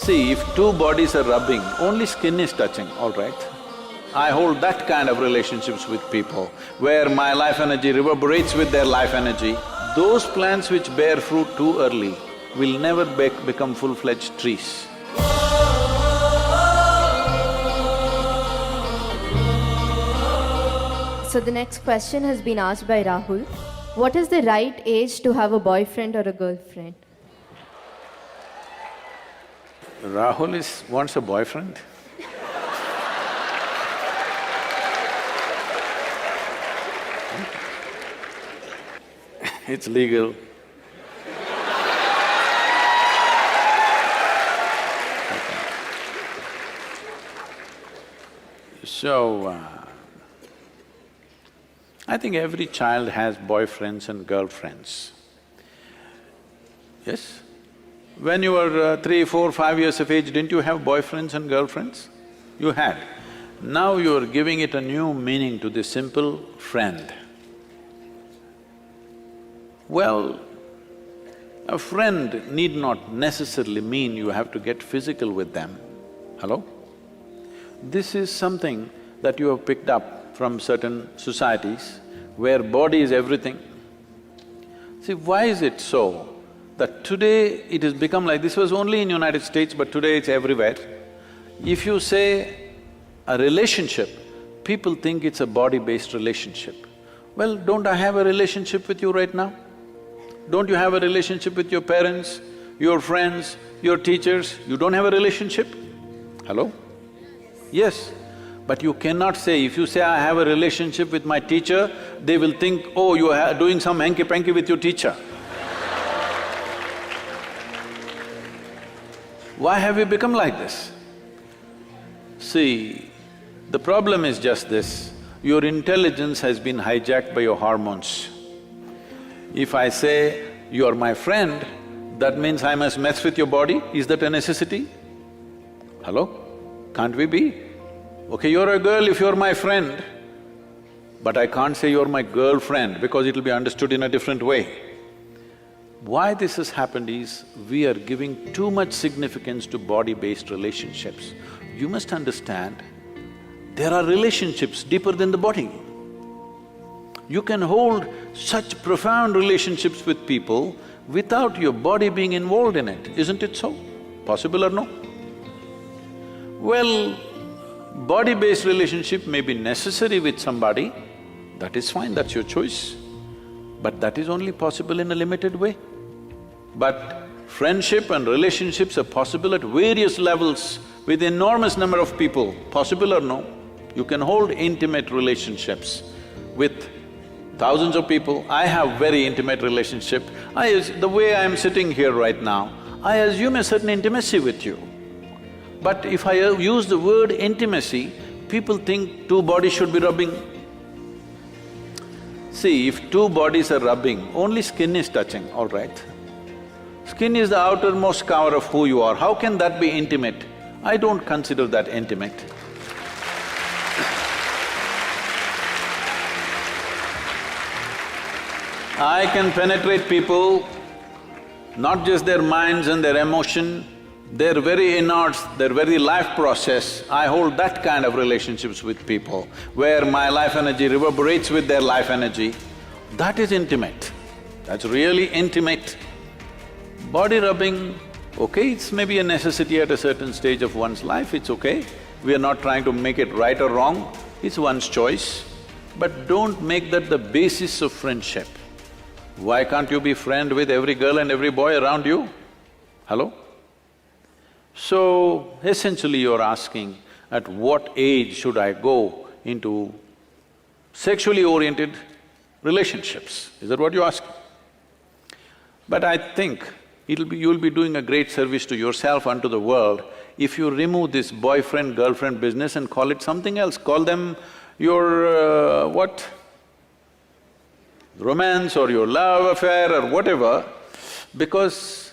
See, if two bodies are rubbing, only skin is touching, all right? I hold that kind of relationships with people, where my life energy reverberates with their life energy. Those plants which bear fruit too early will never become full-fledged trees. So the next question has been asked by Rahul. What is the right age to have a boyfriend or a girlfriend? Rahul wants a boyfriend? It's legal. So, I think every child has boyfriends and girlfriends. Yes? When you were 3, 4, 5 years of age, didn't you have boyfriends and girlfriends? You had. Now you are giving it a new meaning to the simple friend. Well, a friend need not necessarily mean you have to get physical with them. Hello? This is something that you have picked up from certain societies where body is everything. See, why is it so that today it has become like… this was only in United States, but today it's everywhere. If you say a relationship, people think it's a body-based relationship. Well, don't I have a relationship with you right now? Don't you have a relationship with your parents, your friends, your teachers? You don't have a relationship? Hello? Yes. But you cannot say, if you say, I have a relationship with my teacher, they will think, oh, you are doing some hanky-panky with your teacher. Why have we become like this? See, the problem is just this, your intelligence has been hijacked by your hormones. If I say, you are my friend, that means I must mess with your body, is that a necessity? Hello? Can't we be? Okay, you're a girl if you're my friend, but I can't say you're my girlfriend because it'll be understood in a different way. Why this has happened is, we are giving too much significance to body-based relationships. You must understand, there are relationships deeper than the body. You can hold such profound relationships with people without your body being involved in it, isn't it so? Possible or no? Well, body-based relationship may be necessary with somebody, that is fine, that's your choice. But that is only possible in a limited way. But friendship and relationships are possible at various levels with enormous number of people, possible or no? You can hold intimate relationships with thousands of people. I have very intimate relationship. The way I'm sitting here right now, I assume a certain intimacy with you. But if I use the word intimacy, people think two bodies should be rubbing. See, if two bodies are rubbing, only skin is touching, all right? Skin is the outermost cover of who you are. How can that be intimate? I don't consider that intimate. I can penetrate people, not just their minds and their emotion, their very innards, their very life process. I hold that kind of relationships with people, where my life energy reverberates with their life energy. That is intimate, that's really intimate. Body rubbing, okay, it's maybe a necessity at a certain stage of one's life, it's okay. We are not trying to make it right or wrong, it's one's choice. But don't make that the basis of friendship. Why can't you be friend with every girl and every boy around you? Hello? So, essentially you're asking, at what age should I go into sexually oriented relationships? Is that what you're asking? But I think you'll be doing a great service to yourself and to the world if you remove this boyfriend-girlfriend business and call it something else. Call them your what? Romance or your love affair or whatever, because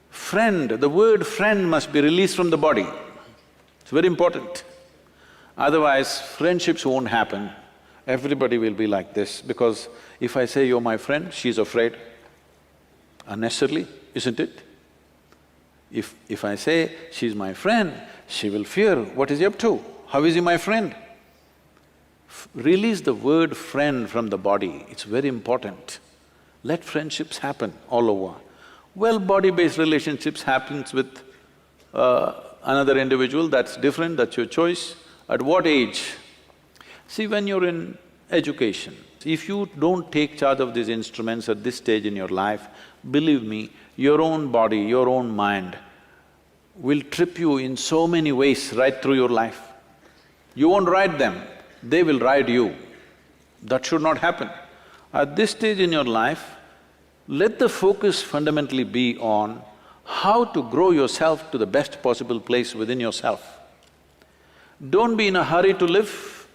friend, the word friend must be released from the body. It's very important. Otherwise, friendships won't happen. Everybody will be like this, because if I say you're my friend, she's afraid. Unnecessarily, isn't it? If I say, she's my friend, she will fear, what is he up to? How is he my friend? Release the word friend from the body, it's very important. Let friendships happen all over. Well, body-based relationships happens with another individual, that's different, that's your choice. At what age? See, when you're in education, if you don't take charge of these instruments at this stage in your life, believe me, your own body, your own mind will trip you in so many ways right through your life. You won't ride them, they will ride you. That should not happen. At this stage in your life, let the focus fundamentally be on how to grow yourself to the best possible place within yourself. Don't be in a hurry to live.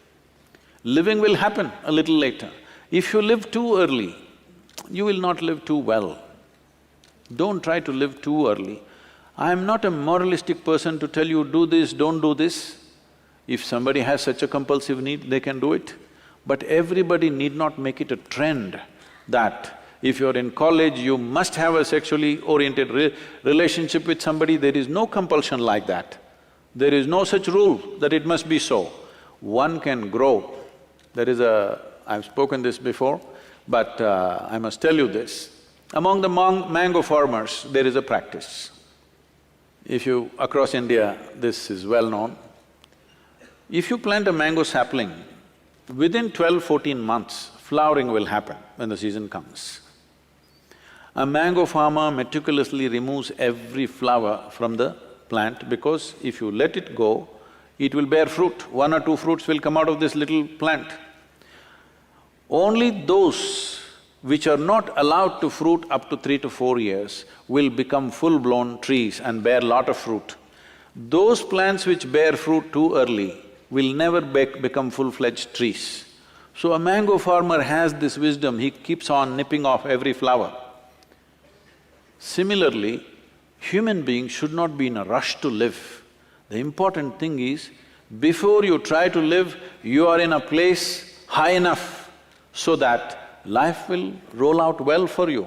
Living will happen a little later. If you live too early, you will not live too well. Don't try to live too early. I am not a moralistic person to tell you, do this, don't do this. If somebody has such a compulsive need, they can do it. But everybody need not make it a trend that if you're in college, you must have a sexually oriented relationship with somebody. There is no compulsion like that. There is no such rule that it must be so. One can grow. There is a… I've spoken this before, but I must tell you this. Among the mango farmers, there is a practice. If you… across India, this is well known. If you plant a mango sapling, within 12–14 months, flowering will happen when the season comes. A mango farmer meticulously removes every flower from the plant because if you let it go, it will bear fruit. 1 or 2 fruits will come out of this little plant. Only those which are not allowed to fruit up to 3 to 4 years will become full-blown trees and bear lot of fruit. Those plants which bear fruit too early will never become full-fledged trees. So a mango farmer has this wisdom, he keeps on nipping off every flower. Similarly, human beings should not be in a rush to live. The important thing is, before you try to live, you are in a place high enough so that life will roll out well for you.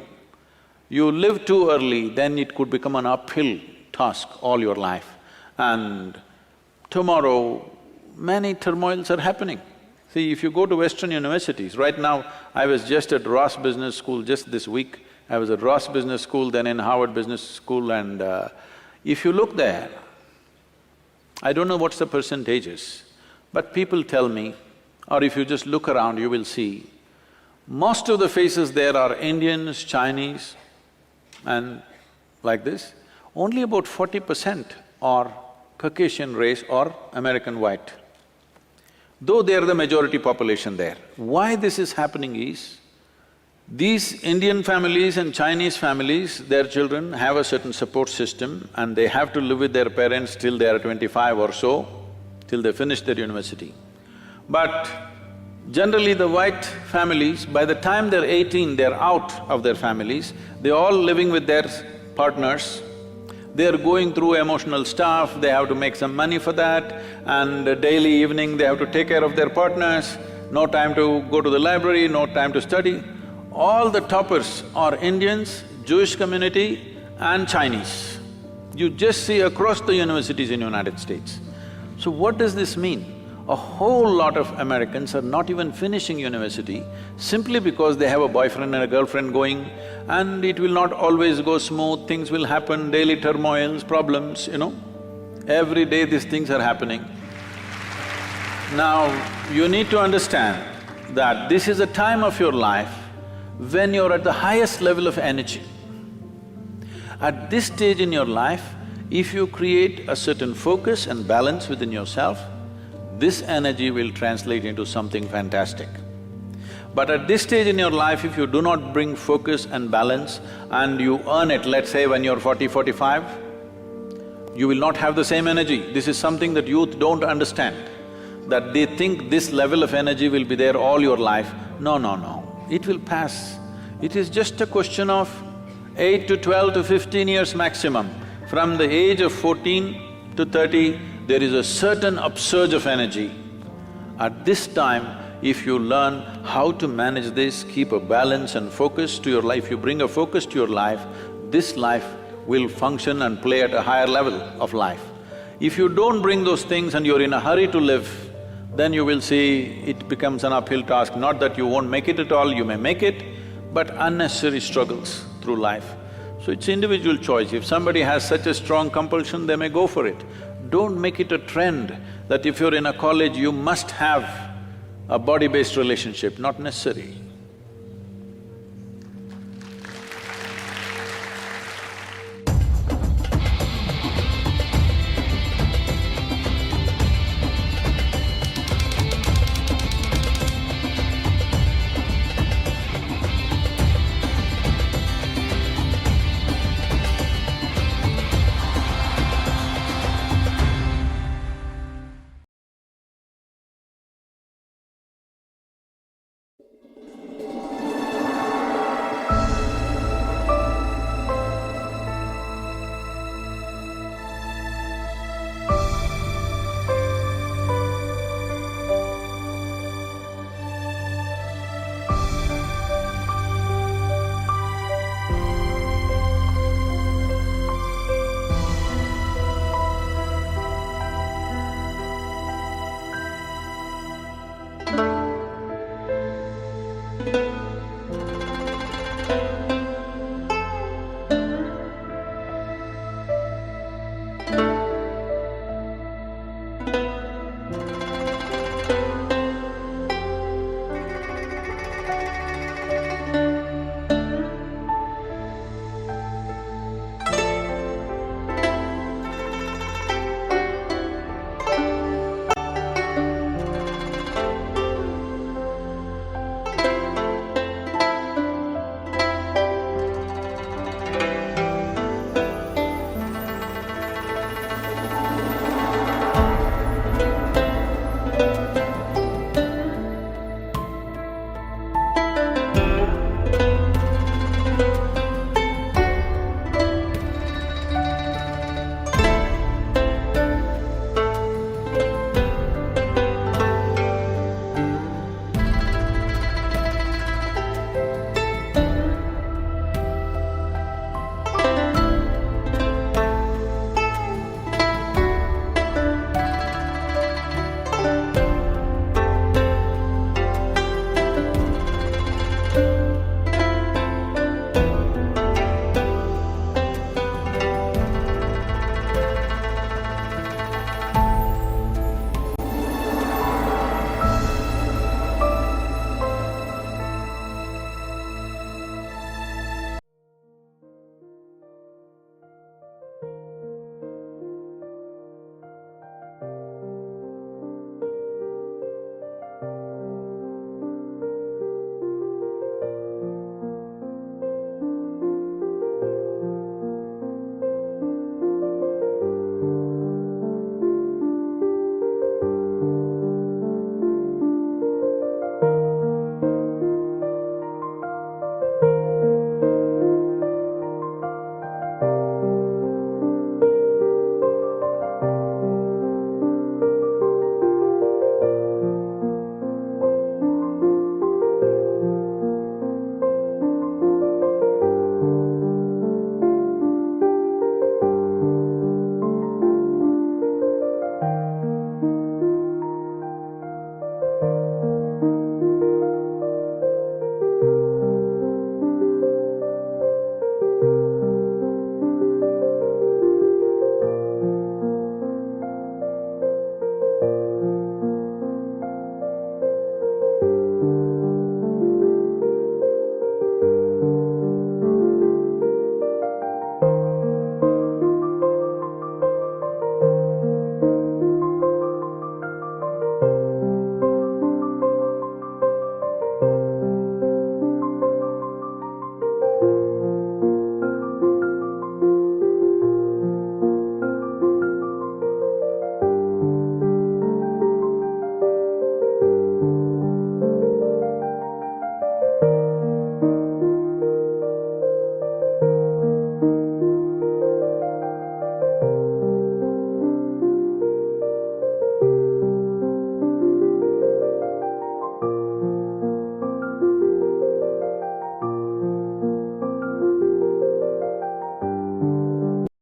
You live too early, then it could become an uphill task all your life. And tomorrow, many turmoils are happening. See, if you go to Western universities, right now, I was just at Ross Business School just this week. I was at Ross Business School, then in Harvard Business School, and if you look there, I don't know what's the percentages, but people tell me, or if you just look around, you will see, most of the faces there are Indians, Chinese, and like this. Only about 40% are Caucasian race or American white, though they are the majority population there. Why this is happening is, these Indian families and Chinese families, their children have a certain support system and they have to live with their parents till they are 25 or so, till they finish their university. But generally the white families, by the time they're 18, they're out of their families, they're all living with their partners, they're going through emotional stuff, they have to make some money for that, and daily evening they have to take care of their partners, no time to go to the library, no time to study. All the toppers are Indians, Jewish community and Chinese. You just see across the universities in United States. So what does this mean? A whole lot of Americans are not even finishing university simply because they have a boyfriend and a girlfriend going, and it will not always go smooth, things will happen, daily turmoils, problems, you know. Every day these things are happening. Now, you need to understand that this is a time of your life when you're at the highest level of energy. At this stage in your life, if you create a certain focus and balance within yourself, this energy will translate into something fantastic. But at this stage in your life, if you do not bring focus and balance and you earn it, let's say when you're 40, 45, you will not have the same energy. This is something that youth don't understand, that they think this level of energy will be there all your life. No, no, no. It will pass. It is just a question of 8 to 12 to 15 years maximum. From the age of 14 to 30, there is a certain upsurge of energy. At this time, if you learn how to manage this, keep a balance and focus to your life, you bring a focus to your life, this life will function and play at a higher level of life. If you don't bring those things and you're in a hurry to live, then you will see it becomes an uphill task. Not that you won't make it at all, you may make it, but unnecessary struggles through life. So it's individual choice. If somebody has such a strong compulsion, they may go for it. Don't make it a trend that if you're in a college, you must have a body-based relationship, not necessary.